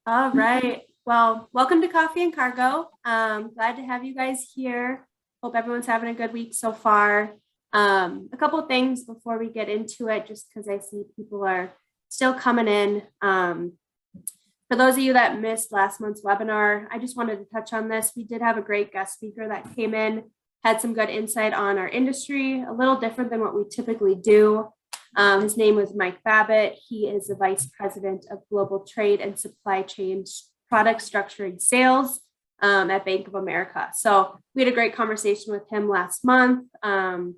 All right. Well, welcome to Coffee and Cargo. Glad to have you guys here. Hope everyone's having a good week so far. A couple of things before we get into it, just because I see people are still coming in. For those of you that missed last month's webinar, I just wanted to touch on this. We did have a great guest speaker that came in, had some good insight on our industry, a little different than what we typically do. His name was Mike Babbitt. He is the Vice President of Global Trade and Supply Chain Product Structuring Sales at Bank of America. So we had a great conversation with him last month, kind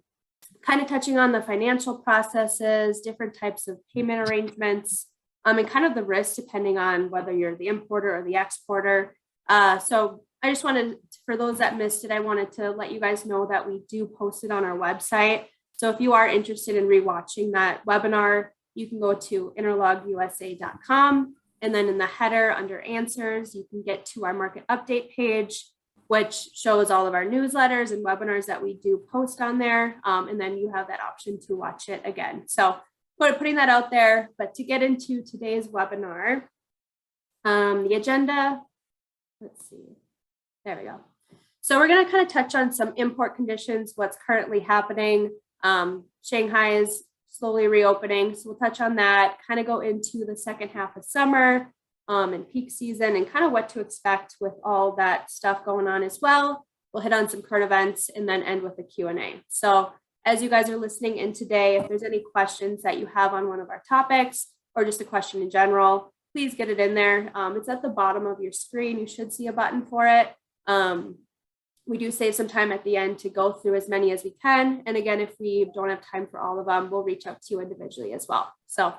of touching on the financial processes, different types of payment arrangements, and kind of the risk depending on whether you're the importer or the exporter. So I just wanted, for those that missed it, I wanted to let you guys know that we do post it on our website. So if you are interested in rewatching that webinar, you can go to interlogusa.com, and then in the header under answers, you can get to our market update page, which shows all of our newsletters and webinars that we do post on there. And then you have that option to watch it again. So putting that out there, but to get into today's webinar, the agenda, let's see, there we go. So we're going to kind of touch on some import conditions, what's currently happening. Shanghai is slowly reopening, so we'll touch on that, kind of go into the second half of summer and peak season and kind of what to expect with all that stuff going on as well. We'll hit on some current events and then end with a Q&A. So as you guys are listening in today, if there's any questions that you have on one of our topics or just a question in general, please get it in there. It's at the bottom of your screen. You should see a button for it. We do save some time at the end to go through as many as we can. And again, if we don't have time for all of them, we'll reach out to you individually as well. So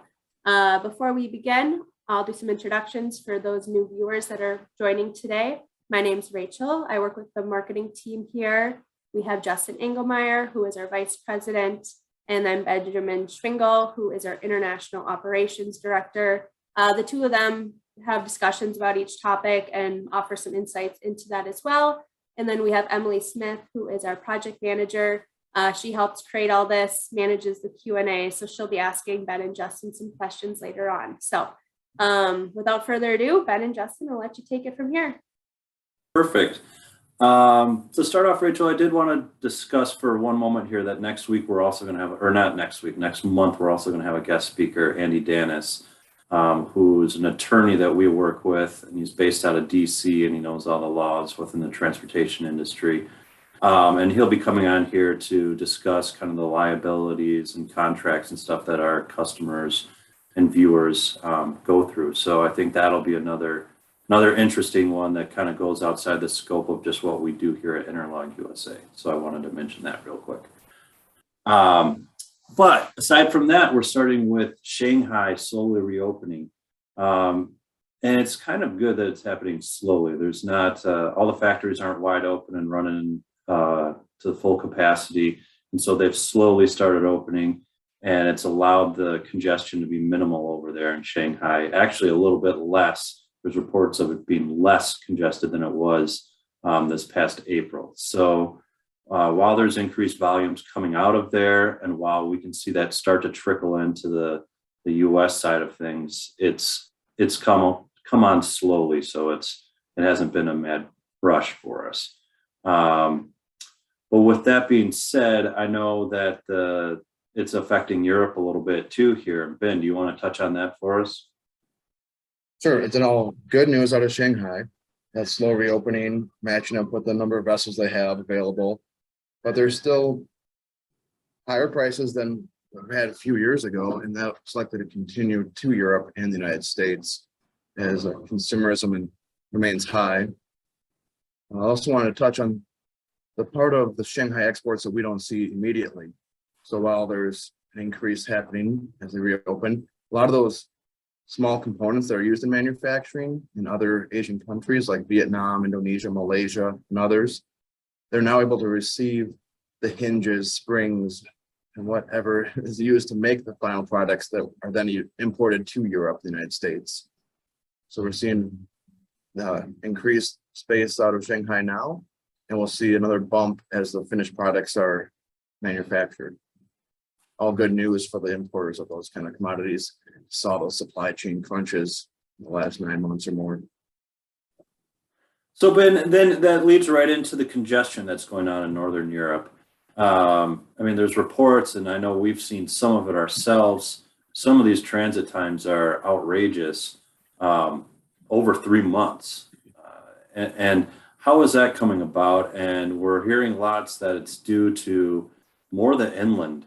before we begin, I'll do some introductions for those new viewers that are joining today. My name's Rachel. I work with the marketing team here. We have Justin Engelmeyer, who is our vice president, and then Benjamin Schwingle, who is our international operations director. The two of them have discussions about each topic and offer some insights into that as well. And then we have Emily Smith, who is our project manager. She helps create all this, manages the Q&A. So she'll be asking Ben and Justin some questions later on. So without further ado, Ben and Justin, I'll let you take it from here. Perfect. To start off, Rachel, I did want to discuss for one moment here that next week we're also going to have, or not next week, next month, we're also going to have a guest speaker, Andy Danis, who's an attorney that we work with, and he's based out of DC, and he knows all the laws within the transportation industry. And he'll be coming on here to discuss kind of the liabilities and contracts and stuff that our customers and viewers go through. So I think that'll be another interesting one that kind of goes outside the scope of just what we do here at Interlog USA. So I wanted to mention that real quick. But aside from that, we're starting with Shanghai slowly reopening. And it's kind of good that it's happening slowly. There's not, all the factories aren't wide open and running to full capacity. And so they've slowly started opening, and it's allowed the congestion to be minimal over there in Shanghai, actually a little bit less. There's reports of it being less congested than it was this past April. So while there's increased volumes coming out of there, and while we can see that start to trickle into the US side of things, it's come on slowly. So it hasn't been a mad rush for us. But with that being said, I know that it's affecting Europe a little bit too here. Ben, do you want to touch on that for us? Sure. It's all good news out of Shanghai. That slow reopening, matching up with the number of vessels they have available. But there's still higher prices than we had a few years ago, and that's likely to continue to Europe and the United States as consumerism remains high. I also want to touch on the part of the Shanghai exports that we don't see immediately. So while there's an increase happening as they reopen, a lot of those small components that are used in manufacturing in other Asian countries like Vietnam, Indonesia, Malaysia, and others, they're now able to receive the hinges, springs, and whatever is used to make the final products that are then imported to Europe, the United States. So we're seeing increased space out of Shanghai now, and we'll see another bump as the finished products are manufactured. All good news for the importers of those kind of commodities. Saw those supply chain crunches the last 9 months or more. So Ben, then that leads right into the congestion that's going on in Northern Europe. I mean, there's reports, and I know we've seen some of it ourselves. Some of these transit times are outrageous, over 3 months. And how is that coming about? And we're hearing lots that it's due to more the inland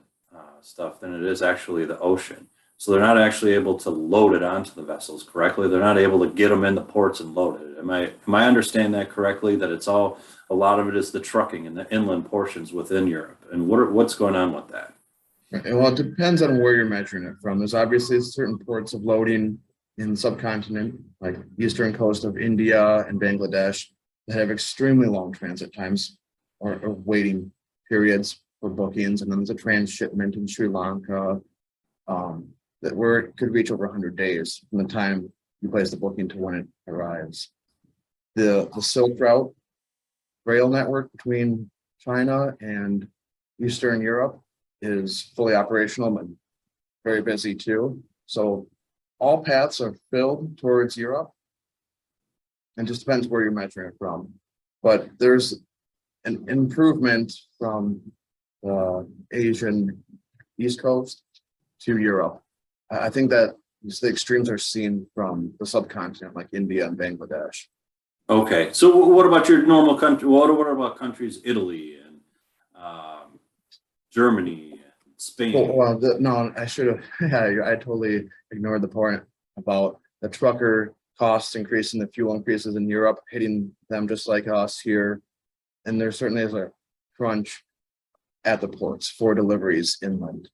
stuff than it is actually the ocean. So they're not actually able to load it onto the vessels correctly. They're not able to get them in the ports and load it. Am I understanding that correctly? That it's all, a lot of it is the trucking and the inland portions within Europe. And what's going on with that? Well, it depends on where you're measuring it from. There's obviously certain ports of loading in the subcontinent, like eastern coast of India and Bangladesh, that have extremely long transit times or waiting periods for bookings. And then there's a transshipment in Sri Lanka that where it could reach over 100 days from the time you place the booking to when it arrives. The Silk Route rail network between China and Eastern Europe is fully operational and very busy too. So all paths are filled towards Europe, and just depends where you're measuring it from. But there's an improvement from the Asian East Coast to Europe. I think that the extremes are seen from the subcontinent, like India and Bangladesh. Okay, so what about your normal country? What about countries, Italy and Germany, and Spain? Well, no, I should have. Yeah, I totally ignored the point about the trucker costs increasing, the fuel increases in Europe hitting them just like us here, and there certainly is a crunch at the ports for deliveries inland.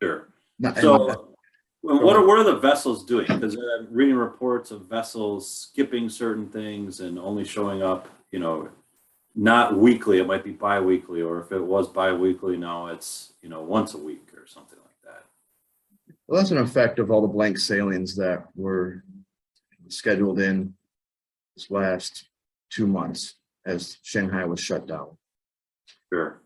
Sure. Not- So, what are the vessels doing? Because I'm reading reports of vessels skipping certain things and only showing up, not weekly. It might be bi-weekly, or if it was bi-weekly, now it's, once a week or something like that. Well, that's an effect of all the blank sailings that were scheduled in this last 2 months as Shanghai was shut down. Sure.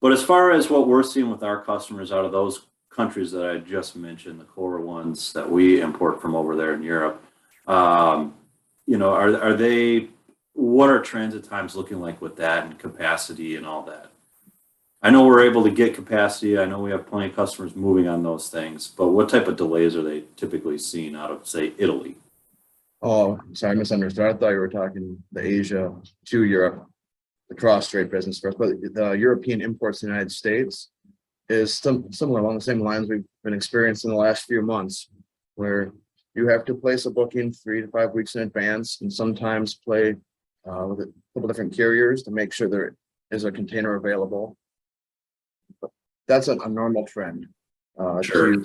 But as far as what we're seeing with our customers out of those countries that I just mentioned, the core ones that we import from over there in Europe, are they, what are transit times looking like with that and capacity and all that? I know we're able to get capacity. I know we have plenty of customers moving on those things, but what type of delays are they typically seeing out of, say, Italy? Oh, sorry, I misunderstood. I thought you were talking the Asia to Europe, the cross-strait business first, but the European imports to the United States is similar along the same lines we've been experiencing the last few months, where you have to place a booking 3 to 5 weeks in advance, and sometimes play with a couple different carriers to make sure there is a container available. But that's a normal trend. Sure.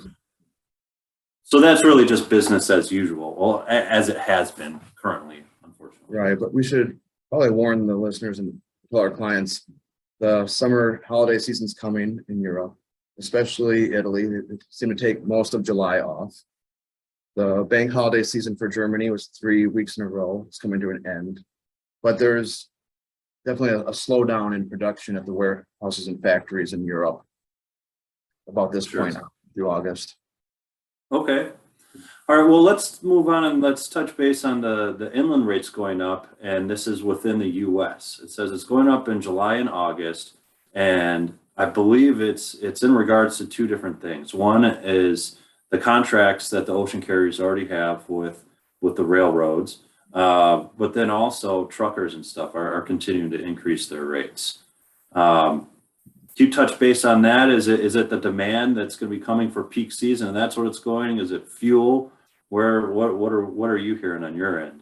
So that's really just business as usual, well, as it has been currently, unfortunately. Right, but we should probably warn the listeners and tell our clients the summer holiday season's coming in Europe, especially Italy. They seem to take most of July off. The bank holiday season for Germany was 3 weeks in a row. It's coming to an end. But there's definitely a slowdown in production at the warehouses and factories in Europe about this point through August. Okay. All right, well, let's move on and let's touch base on the inland rates going up, and this is within the U.S. It says it's going up in July and August, and I believe it's in regards to two different things. One is the contracts that the ocean carriers already have with the railroads, but then also truckers and stuff are continuing to increase their rates. Do you touch base on that? Is it the demand that's going to be coming for peak season, and that's what it's going? Is it fuel? What are you hearing on your end?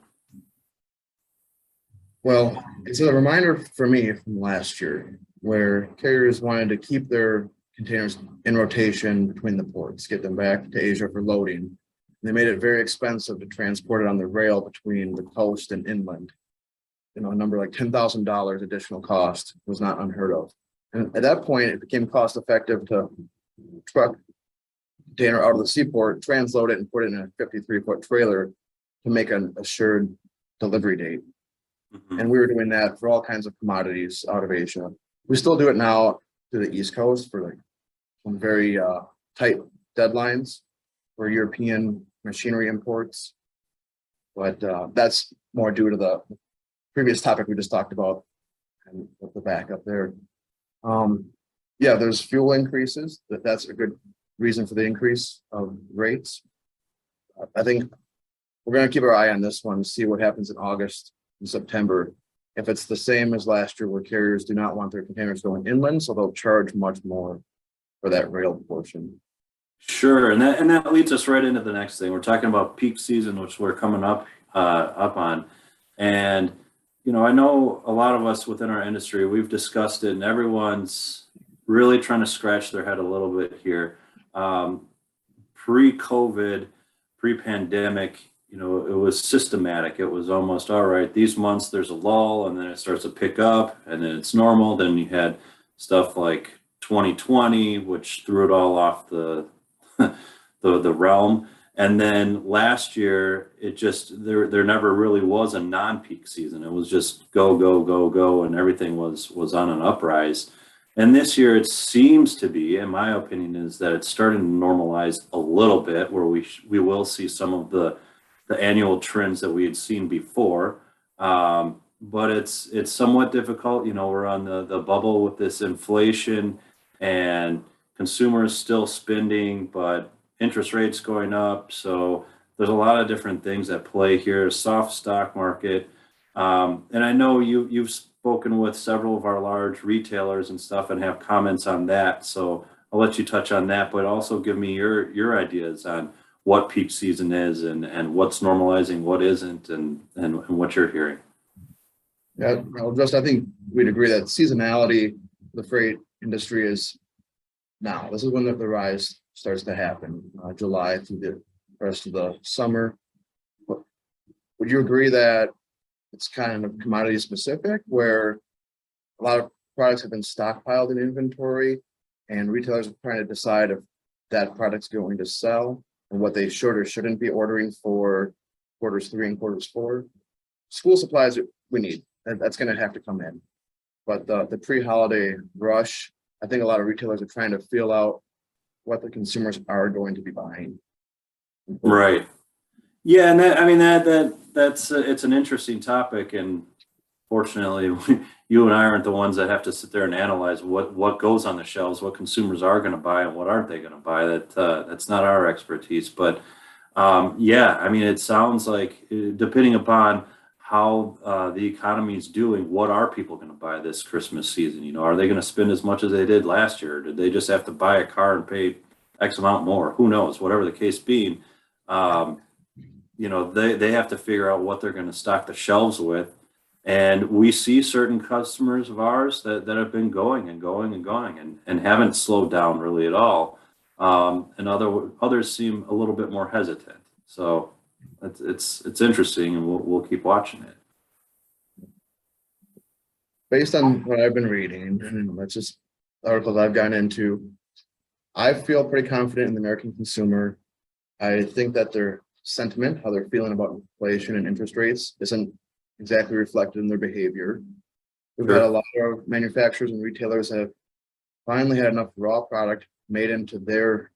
Well, it's a reminder for me from last year where carriers wanted to keep their containers in rotation between the ports, get them back to Asia for loading. They made it very expensive to transport it on the rail between the coast and inland. A number like $10,000 additional cost was not unheard of. And at that point, it became cost effective to truck container out of the seaport, transload it, and put it in a 53-foot trailer to make an assured delivery date. Mm-hmm. And we were doing that for all kinds of commodities out of Asia. We still do it now to the East Coast for like some very tight deadlines. for European machinery imports. But that's more due to the previous topic we just talked about and with the backup there. Yeah, there's fuel increases. That's a good reason for the increase of rates. I think we're going to keep our eye on this one, see what happens in August and September. If it's the same as last year, where carriers do not want their containers going inland, so they'll charge much more for that rail portion. Sure, and that leads us right into the next thing. We're talking about peak season, which we're coming up on, and you know, I know a lot of us within our industry, we've discussed it, and everyone's really trying to scratch their head a little bit here. Pre-COVID, pre-pandemic, you know, it was systematic. It was almost, all right, these months there's a lull and then it starts to pick up and then it's normal. Then you had stuff like 2020, which threw it all off the realm. And then last year, it just, there never really was a non-peak season. It was just go, go, go, go, and everything was on an uprise. And this year it seems to be, in my opinion, is that it's starting to normalize a little bit, where we will see some of the annual trends that we had seen before. But it's somewhat difficult. You know, we're on the bubble with this inflation, and consumers still spending, but interest rates going up. So there's a lot of different things at play here. Soft stock market. And I know you've spoken with several of our large retailers and stuff and have comments on that. So I'll let you touch on that, but also give me your ideas on what peak season is and what's normalizing, what isn't, and what you're hearing. Yeah, well, just I think we'd agree that seasonality, the freight industry is now. This is when the rise starts to happen, July through the rest of the summer. But would you agree that it's kind of commodity specific, where a lot of products have been stockpiled in inventory and retailers are trying to decide if that product's going to sell and what they should or shouldn't be ordering for quarters 3 and quarters 4? School supplies we need, that's going to have to come in. But the pre-holiday rush, I think a lot of retailers are trying to feel out what the consumers are going to be buying. Right. Yeah, and that's it's an interesting topic, and fortunately, you and I aren't the ones that have to sit there and analyze what goes on the shelves, what consumers are going to buy, and what aren't they going to buy. That's not our expertise. But yeah, I mean, it sounds like, depending upon how the economy is doing, what are people going to buy this Christmas season? You know, are they going to spend as much as they did last year? Did they just have to buy a car and pay X amount more? Who knows? Whatever the case being. You know, they have to figure out what they're going to stock the shelves with. And we see certain customers of ours that have been going and going and going and haven't slowed down really at all. And others seem a little bit more hesitant. So it's interesting, and we'll keep watching it. Based on what I've been reading, and that's just articles I've gotten into, I feel pretty confident in the American consumer. I think that their sentiment, how they're feeling about inflation and interest rates, isn't exactly reflected in their behavior. We've had a lot of manufacturers and retailers that have finally had enough raw product made into their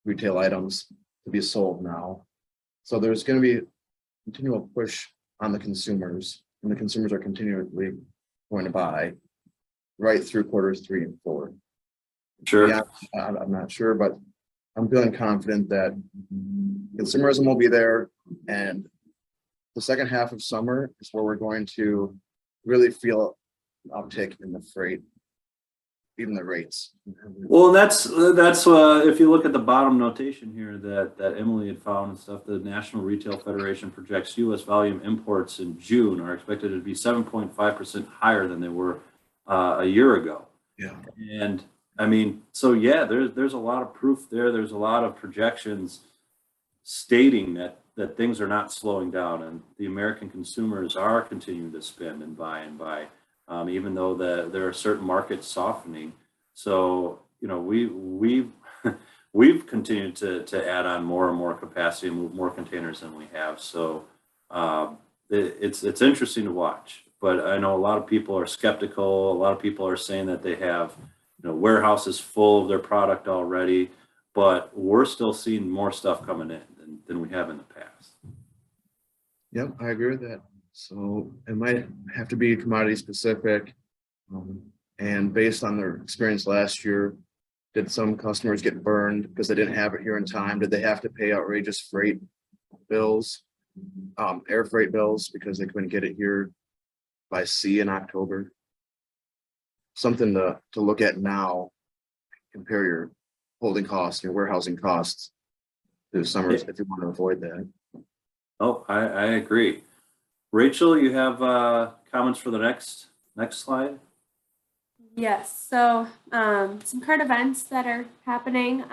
retail items to be sold now. So there's going to be a continual push on the consumers, and the consumers are continually going to buy right through quarters 3 and 4. Sure. Yeah, I'm not sure, but I'm feeling confident that consumerism will be there, and the second half of summer is where we're going to really feel an uptick in the freight, even the rates. Well, that's if you look at the bottom notation here that Emily had found and stuff, the National Retail Federation projects U.S. volume imports in June are expected to be 7.5% higher than they were a year ago. Yeah. And I mean, so yeah, there's a lot of proof there. There's a lot of projections stating that things are not slowing down, and the American consumers are continuing to spend and buy, even though there are certain markets softening. So, you know, we've continued to add on more and more capacity and move more containers than we have. So it's interesting to watch. But I know a lot of people are skeptical. A lot of people are saying that they have, you know, warehouses full of their product already. but we're still seeing more stuff coming in than we have in the past. Yep, I agree with that. So it might have to be commodity specific. And based on their experience last year, did some customers get burned because they didn't have it here in time? Did they have to pay outrageous freight bills, air freight bills because they couldn't get it here by sea in October? Something to look at now, compare your holding costs, your warehousing costs through the summer if you want to avoid that. Oh, I agree. Rachel, you have comments for the next slide? Yes, so some current events that are happening.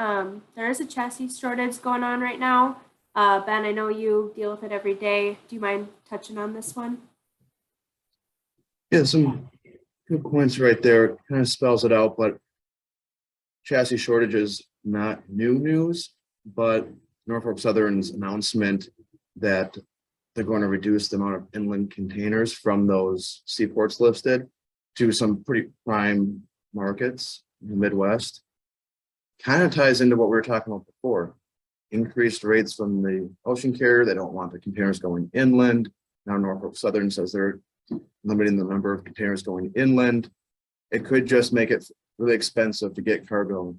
There is a chassis shortage going on right now. Ben, I know you deal with it every day. Do you mind touching on this one? Yeah, some good points right there. Kind of spells it out, but chassis shortage is not new news, but Norfolk Southern's announcement that they're going to reduce the amount of inland containers from those seaports listed to some pretty prime markets in the Midwest kind of ties into what we were talking about before. Increased rates from the ocean carrier. They don't want the containers going inland. Now Norfolk Southern says they're limiting the number of containers going inland. It could just make it really expensive to get cargo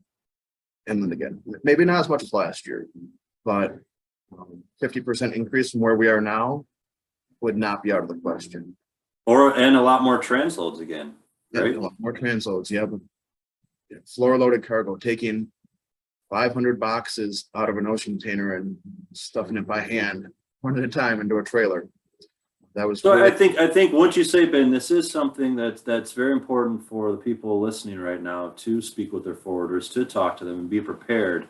inland again. Maybe not as much as last year, but 50% increase from where we are now would not be out of the question. And a lot more transloads again, right? Yeah, a lot more transloads. You have floor loaded cargo taking 500 boxes out of an ocean container and stuffing it by hand one at a time into a trailer. That was so. really, I think what you say, Ben, this is something that's very important for the people listening right now to speak with their forwarders, to talk to them and be prepared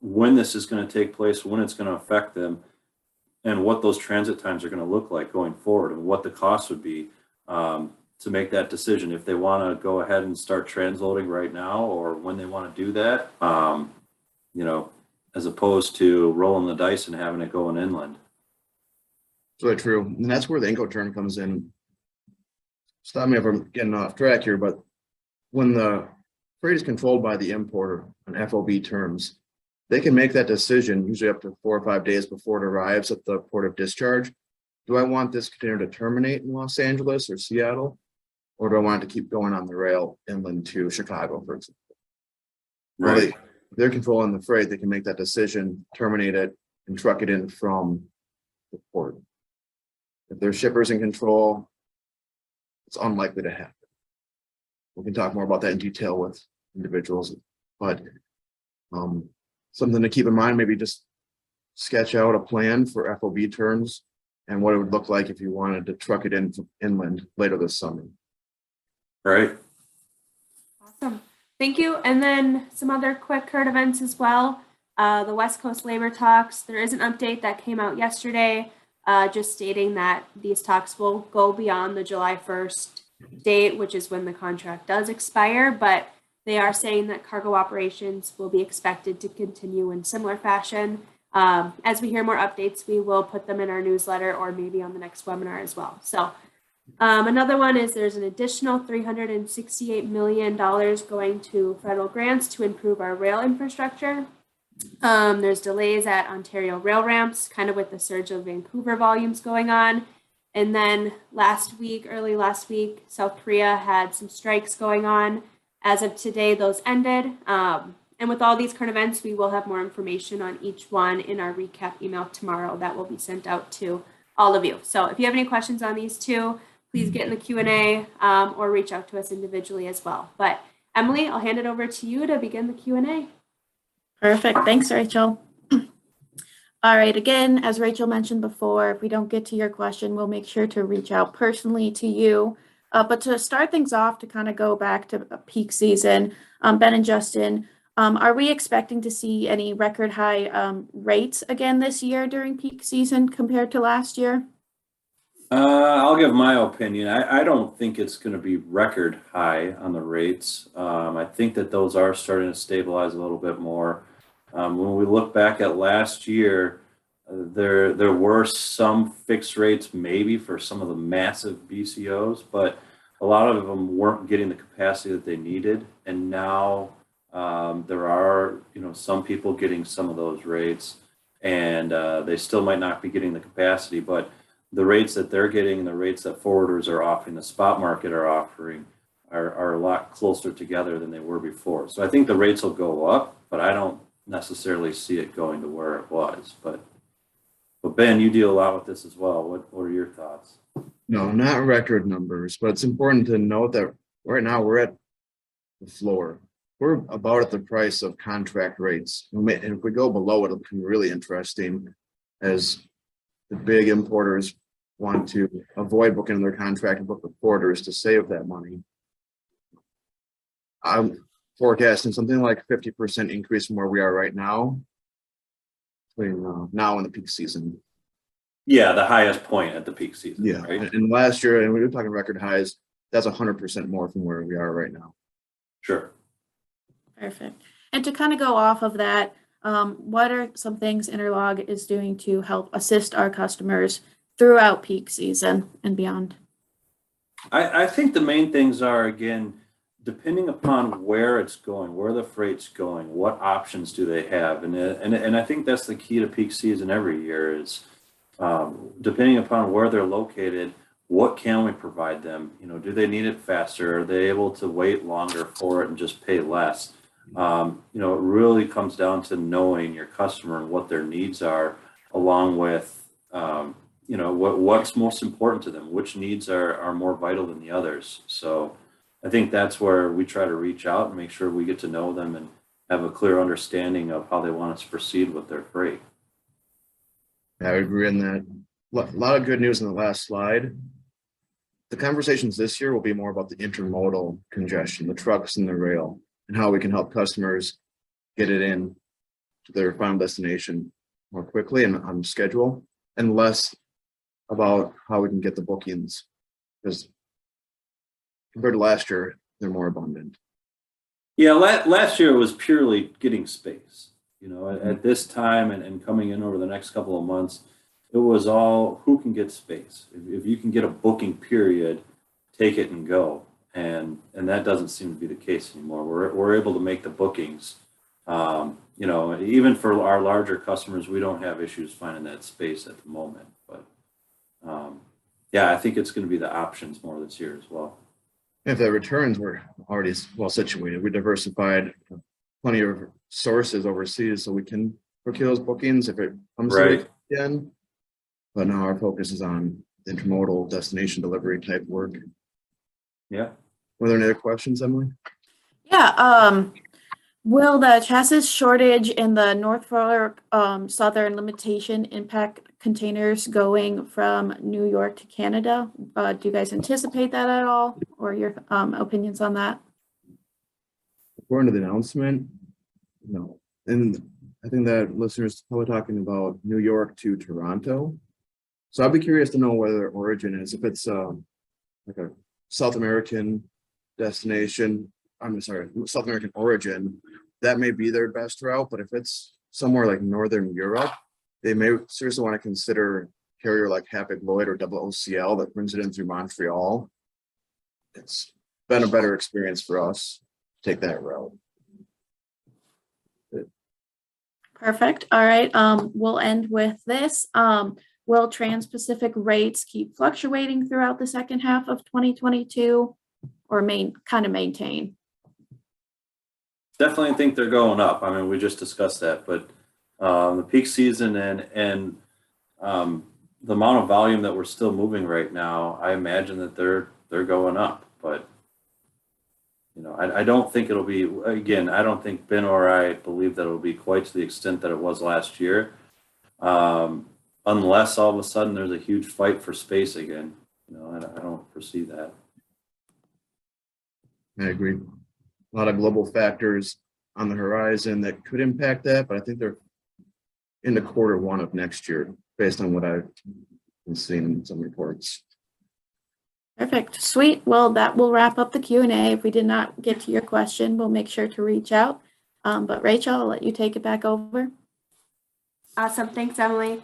when this is going to take place, when it's going to affect them, and what those transit times are going to look like going forward, and what the cost would be to make that decision if they want to go ahead and start transloading right now, or when they want to do that, as opposed to rolling the dice and having it going inland. really true. And that's where the Incoterm comes in. Stop me if I'm getting off track here, but when the freight is controlled by the importer on FOB terms, they can make that decision usually up to 4 or 5 days before it arrives at the port of discharge. Do I want this container to terminate in Los Angeles or Seattle? Or do I want it to keep going on the rail inland to Chicago, for example? Right. Well, they're controlling the freight. They can make that decision, terminate it, and truck it in from the port. If their shipper's in control, it's unlikely to happen. We can talk more about that in detail with individuals, but something to keep in mind, maybe just sketch out a plan for FOB terms and what it would look like if you wanted to truck it in inland later this summer. Right. Awesome. Thank you. And then some other quick current events as well. The West Coast labor talks. There is an update that came out yesterday, just stating that these talks will go beyond the July 1st date, which is when the contract does expire, but they are saying that cargo operations will be expected to continue in similar fashion. As we hear more updates, we will put them in our newsletter or maybe on the next webinar as well. So another one is there's an additional $368 million going to federal grants to improve our rail infrastructure. There's delays at Ontario rail ramps, kind of with the surge of Vancouver volumes going on. And then early last week, South Korea had some strikes going on. As of today, those ended. And with all these current events, we will have more information on each one in our recap email tomorrow that will be sent out to all of you. So if you have any questions on these two, please get in the Q&A or reach out to us individually as well. But Emily, I'll hand it over to you to begin the Q&A. Perfect. Thanks, Rachel. All right. Again, as Rachel mentioned before, if we don't get to your question, we'll make sure to reach out personally to you. But to start things off, to kind of go back to peak season, Ben and Justin, are we expecting to see any record high rates again this year during peak season compared to last year? I'll give my opinion. I don't think it's going to be record high on the rates. I think that those are starting to stabilize a little bit more. When we look back at last year, there were some fixed rates maybe for some of the massive BCOs, but a lot of them weren't getting the capacity that they needed. And now There are, some people getting some of those rates, and they still might not be getting the capacity, but the rates that they're getting and the rates that forwarders are offering, the spot market are offering, are a lot closer together than they were before. So I think the rates will go up, but I don't necessarily see it going to where it was. But Ben, you deal a lot with this as well. What are your thoughts? No, not record numbers, but it's important to note that right now we're at the floor. We're about at the price of contract rates. And if we go below, it'll become really interesting as the big importers want to avoid booking their contract and book the forwarders to save that money. I'm forecasting something like 50% increase from where we are right now, between now and the peak season. Yeah, the highest point at the peak season. Yeah, right? and last year, and we were talking record highs, that's 100% more from where we are right now. Sure. Perfect. And to kind of go off of that, what are some things Interlog is doing to help assist our customers throughout peak season and beyond? I think the main things are, again, depending upon where it's going, where the freight's going, what options do they have? And I think that's the key to peak season every year is depending upon where they're located, what can we provide them? Do they need it faster? Are they able to wait longer for it and just pay less? It really comes down to knowing your customer and what their needs are, along with, what's most important to them, which needs are more vital than the others. So I think that's where we try to reach out and make sure we get to know them and have a clear understanding of how they want us to proceed with their freight. I agree on that. A lot of good news in the last slide. The conversations this year will be more about the intermodal congestion, the trucks and the rail, and how we can help customers get it in to their final destination more quickly and on schedule, and less about how we can get the bookings, because compared to last year, they're more abundant. Yeah, last year it was purely getting space. At this time and coming in over the next couple of months, it was all who can get space. If you can get a booking period, take it and go. And that doesn't seem to be the case anymore. We're able to make the bookings. Even for our larger customers, we don't have issues finding that space at the moment. But I think it's going to be the options more this year as well. If the returns were already well situated, we diversified plenty of sources overseas so we can procure those bookings if it comes to it again. But now our focus is on intermodal destination delivery type work. Yeah. Were there any other questions, Emily? Yeah. Will the chassis shortage in the Norfolk Southern limitation impact containers going from New York to Canada? Do you guys anticipate that at all, or your opinions on that? According to the announcement, no. And I think that listeners probably talking about New York to Toronto. So I'd be curious to know where their origin is. If it's like a South American destination, South American origin, that may be their best route. But if it's somewhere like Northern Europe, they may seriously want to consider carrier like Hapag-Lloyd or OOCL that brings it in through Montreal. It's been a better experience for us to take that route. Perfect. All right. We'll end with this. Will Trans-Pacific rates keep fluctuating throughout the second half of 2022 or maintain? Definitely think they're going up. I mean, we just discussed that, but the peak season and the amount of volume that we're still moving right now, I imagine that they're going up. But I don't think it'll be, again, I don't think Ben or I believe that it'll be quite to the extent that it was last year, unless all of a sudden there's a huge fight for space again. I don't foresee that. I agree. A lot of global factors on the horizon that could impact that, but I think they're into Q1 of next year, based on what I've been seeing in some reports. Perfect. Sweet. Well, that will wrap up the Q&A. If we did not get to your question, we'll make sure to reach out. But Rachel, I'll let you take it back over. Awesome. Thanks, Emily.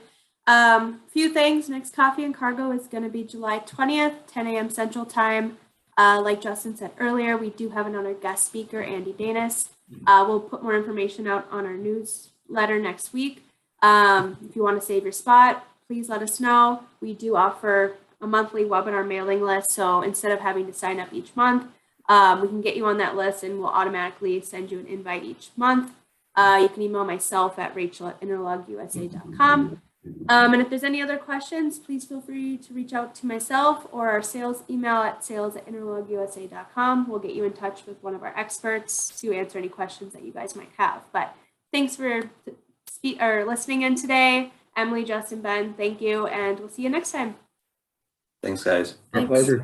Few things. Next Coffee and Cargo is going to be July 20th, 10 a.m. Central Time. Like Justin said earlier, we do have another guest speaker, Andy Danis. We'll put more information out on our newsletter next week. If you want to save your spot, please let us know. We do offer a monthly webinar mailing list. So instead of having to sign up each month, we can get you on that list and we'll automatically send you an invite each month. You can email myself at rachel@interlogusa.com. And if there's any other questions, please feel free to reach out to myself or our sales email at sales@interlogusa.com. We'll get you in touch with one of our experts to answer any questions that you guys might have. But thanks for listening in today. Emily, Justin, Ben, thank you. And we'll see you next time. Thanks, guys. Our Thanks. pleasure.